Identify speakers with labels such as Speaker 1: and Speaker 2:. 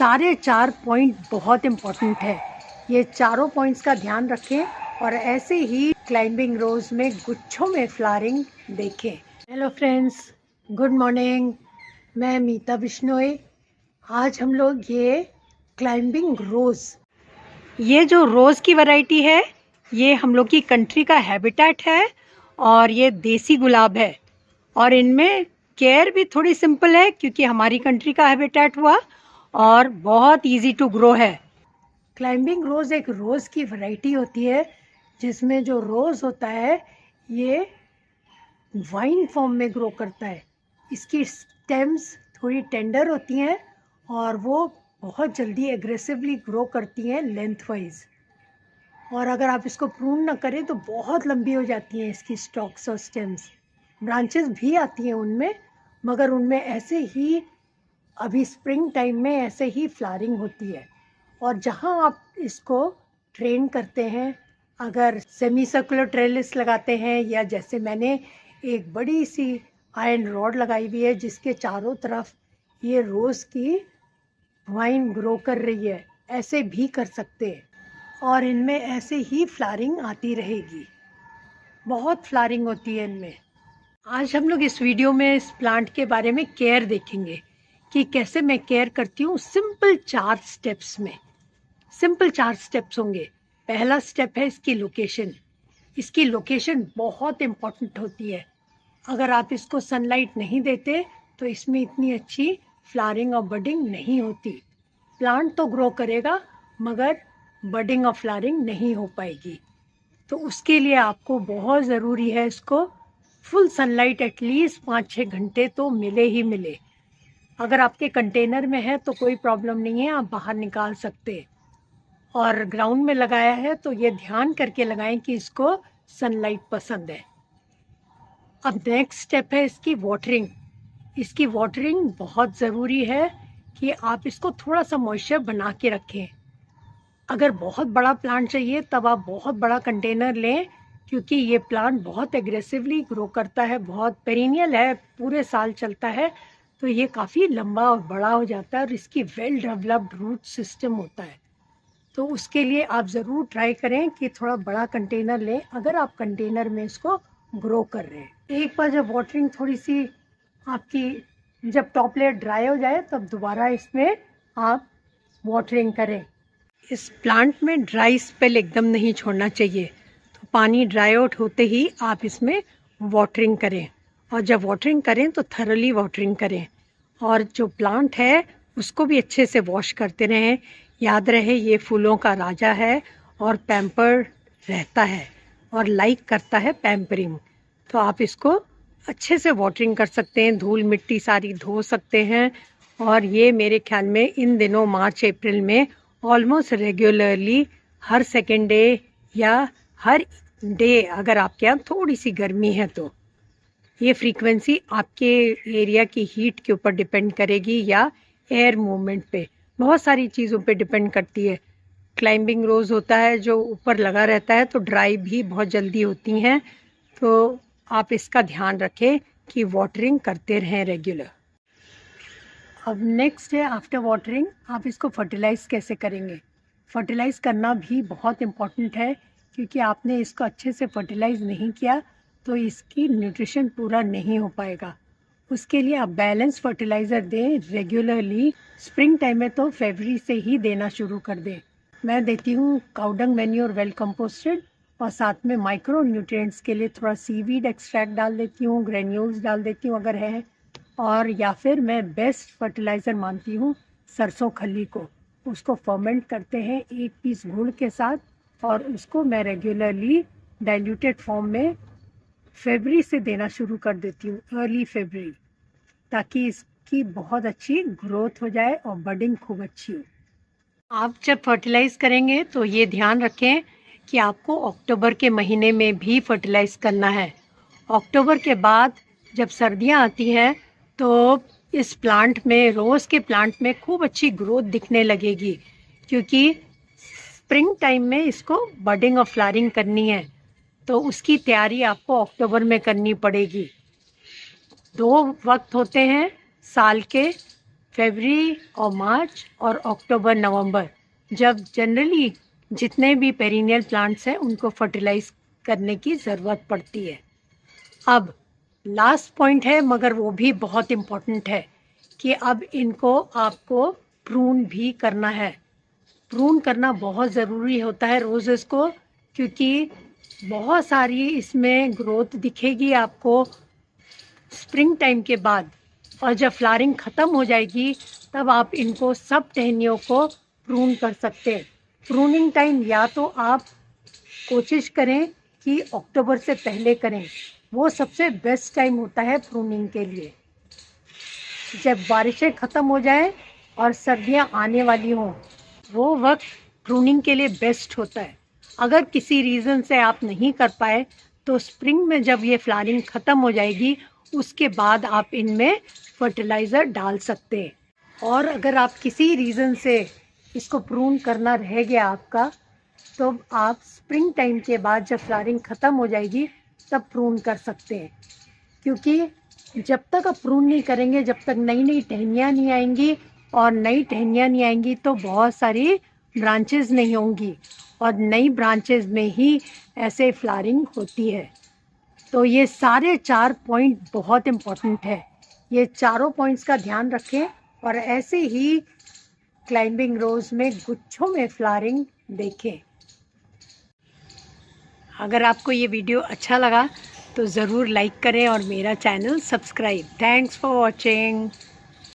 Speaker 1: सारे 4 पॉइंट बहुत इम्पोर्टेंट है। ये चारों पॉइंट्स का ध्यान रखें और ऐसे ही क्लाइंबिंग रोज में गुच्छों में फ्लावरिंग देखें। Hello friends, good morning. मैं मीता बिश्नोई। आज हम लोग ये क्लाइंबिंग रोज, ये जो रोज़ की वैरायटी है, ये हम लोग की कंट्री का हैबिटेट है और ये देसी गुलाब है। और इनमें केयर भी थोड़ी सिंपल है क्योंकि हमारी कंट्री का हैबिटेट हुआ और बहुत इजी टू ग्रो है। क्लाइंबिंग रोज़ एक रोज़ की वैरायटी होती है जिसमें जो रोज़ होता है ये वाइन फॉर्म में ग्रो करता है। इसकी स्टेम्स थोड़ी टेंडर होती हैं और वो बहुत जल्दी एग्रेसिवली ग्रो करती हैं लेंथ वाइज। और अगर आप इसको प्रून ना करें तो बहुत लंबी हो जाती हैं इसकी स्टॉक्स और स्टेम्स। ब्रांचेस भी आती हैं उनमें, मगर उनमें ऐसे ही अभी स्प्रिंग टाइम में ऐसे ही फ्लावरिंग होती है। और जहाँ आप इसको ट्रेन करते हैं, अगर सेमी सर्कुलर ट्रेलिस लगाते हैं या जैसे मैंने एक बड़ी सी आयरन रॉड लगाई हुई है जिसके चारों तरफ ये रोज़ की वाइन ग्रो कर रही है, ऐसे भी कर सकते हैं और इनमें ऐसे ही फ्लावरिंग आती रहेगी। बहुत फ्लावरिंग होती है इनमें। आज हम लोग इस वीडियो में इस प्लांट के बारे में केयर देखेंगे कि कैसे मैं केयर करती हूँ। सिंपल 4 स्टेप्स में, सिंपल 4 स्टेप्स होंगे। पहला स्टेप है इसकी लोकेशन। इसकी लोकेशन बहुत इम्पॉर्टेंट होती है। अगर आप इसको सनलाइट नहीं देते तो इसमें इतनी अच्छी फ्लावरिंग और बडिंग नहीं होती। प्लांट तो ग्रो करेगा मगर बडिंग और फ्लावरिंग नहीं हो पाएगी। तो उसके लिए आपको बहुत ज़रूरी है इसको फुल सनलाइट एटलीस्ट 5-6 घंटे तो मिले ही मिले। अगर आपके कंटेनर में है तो कोई प्रॉब्लम नहीं है, आप बाहर निकाल सकते। और ग्राउंड में लगाया है तो ये ध्यान करके लगाएं कि इसको सनलाइट पसंद है। अब नेक्स्ट स्टेप है इसकी वाटरिंग। इसकी वाटरिंग बहुत ज़रूरी है कि आप इसको थोड़ा सा मॉइस्चर बना के रखें। अगर बहुत बड़ा प्लांट चाहिए तब आप बहुत बड़ा कंटेनर लें क्योंकि ये प्लांट बहुत एग्रेसिवली ग्रो करता है, बहुत पेरिनियल है, पूरे साल चलता है, तो ये काफ़ी लंबा और बड़ा हो जाता है और इसकी वेल डेवलप्ड रूट सिस्टम होता है। तो उसके लिए आप ज़रूर ट्राई करें कि थोड़ा बड़ा कंटेनर लें अगर आप कंटेनर में इसको ग्रो कर रहे हैं। एक बार जब वाटरिंग थोड़ी सी आपकी जब टॉप लेयर ड्राई हो जाए तब दोबारा इसमें आप वाटरिंग करें। इस प्लांट में ड्राई स्पेल एकदम नहीं छोड़ना चाहिए, तो पानी ड्राई आउट होते ही आप इसमें वाटरिंग करें। और जब वाटरिंग करें तो थरली वाटरिंग करें और जो प्लांट है उसको भी अच्छे से वॉश करते रहें। याद रहे ये फूलों का राजा है और पैम्पर रहता है और लाइक करता है पैम्परिंग। तो आप इसको अच्छे से वाटरिंग कर सकते हैं, धूल मिट्टी सारी धो सकते हैं। और ये मेरे ख्याल में इन दिनों मार्च अप्रैल में ऑलमोस्ट रेगुलरली हर सेकेंड डे या हर डे, अगर आपके यहाँ थोड़ी सी गर्मी है तो ये फ्रीक्वेंसी आपके एरिया की हीट के ऊपर डिपेंड करेगी या एयर मूवमेंट पे, बहुत सारी चीज़ों पे डिपेंड करती है। क्लाइंबिंग रोज़ होता है जो ऊपर लगा रहता है तो ड्राई भी बहुत जल्दी होती हैं, तो आप इसका ध्यान रखें कि वाटरिंग करते रहें रेगुलर। अब नेक्स्ट है आफ्टर वाटरिंग आप इसको फर्टिलाइज़ कैसे करेंगे। फर्टिलाइज़ करना भी बहुत इम्पॉर्टेंट है क्योंकि आपने इसको अच्छे से फर्टिलाइज़ नहीं किया तो इसकी न्यूट्रिशन पूरा नहीं हो पाएगा। उसके लिए आप बैलेंस फर्टिलाइज़र दें रेगुलरली। स्प्रिंग टाइम में तो फरवरी से ही देना शुरू कर दें। मैं देती हूँ काउडंग मैन्योर वेल कंपोस्टेड और साथ में माइक्रो न्यूट्रिएंट्स के लिए थोड़ा सीवीड एक्सट्रैक्ट डाल देती हूँ, ग्रेन्यूल्स डाल देती हूँ अगर है, और या फिर मैं बेस्ट फर्टिलाइज़र मानती हूँ सरसों खली को। उसको फर्मेंट करते हैं 1 पीस गुड़ के साथ और उसको मैं रेगुलरली डाइल्यूटेड फॉर्म में फरवरी से देना शुरू कर देती हूँ, अर्ली फरवरी, ताकि इसकी बहुत अच्छी ग्रोथ हो जाए और बडिंग खूब अच्छी हो। आप जब फर्टिलाइज़ करेंगे तो ये ध्यान रखें कि आपको अक्टूबर के महीने में भी फर्टिलाइज़ करना है। अक्टूबर के बाद जब सर्दियाँ आती हैं तो इस प्लांट में, रोज़ के प्लांट में खूब अच्छी ग्रोथ दिखने लगेगी क्योंकि स्प्रिंग टाइम में इसको बडिंग और फ्लावरिंग करनी है, तो उसकी तैयारी आपको अक्टूबर में करनी पड़ेगी। 2 वक्त होते हैं साल के, फरवरी और मार्च और अक्टूबर नवंबर, जब जनरली जितने भी पेरिनियल प्लांट्स हैं उनको फर्टिलाइज करने की ज़रूरत पड़ती है। अब लास्ट पॉइंट है, मगर वो भी बहुत इम्पोर्टेंट है कि अब इनको आपको प्रून भी करना है। प्रून करना बहुत ज़रूरी होता है रोज़ेस को, क्योंकि बहुत सारी इसमें ग्रोथ दिखेगी आपको स्प्रिंग टाइम के बाद, और जब फ्लावरिंग ख़त्म हो जाएगी तब आप इनको सब टहनियों को प्रून कर सकते हैं। प्रूनिंग टाइम या तो आप कोशिश करें कि अक्टूबर से पहले करें, वो सबसे बेस्ट टाइम होता है प्रूनिंग के लिए। जब बारिशें ख़त्म हो जाएं और सर्दियां आने वाली हों, वो वक्त प्रूनिंग के लिए बेस्ट होता है। अगर किसी रीज़न से आप नहीं कर पाए तो स्प्रिंग में जब ये फ्लावरिंग ख़त्म हो जाएगी उसके बाद आप इनमें फर्टिलाइज़र डाल सकते हैं। और अगर आप किसी रीज़न से इसको प्रून करना रह गया आपका, तो आप स्प्रिंग टाइम के बाद जब फ्लावरिंग ख़त्म हो जाएगी तब प्रून कर सकते हैं। क्योंकि जब तक आप प्रून नहीं करेंगे, जब तक नई नई टहनियाँ नहीं आएंगी, और नई टहनियाँ नहीं आएंगी तो बहुत सारी ब्रांचेस नहीं होंगी, और नई ब्रांचेस में ही ऐसे फ्लावरिंग होती है। तो ये सारे 4 पॉइंट बहुत इम्पोर्टेंट है। ये चारों पॉइंट्स का ध्यान रखें और ऐसे ही क्लाइंबिंग रोज में गुच्छों में फ्लावरिंग देखें। अगर आपको ये वीडियो अच्छा लगा तो ज़रूर लाइक करें और मेरा channel subscribe. Thanks for watching.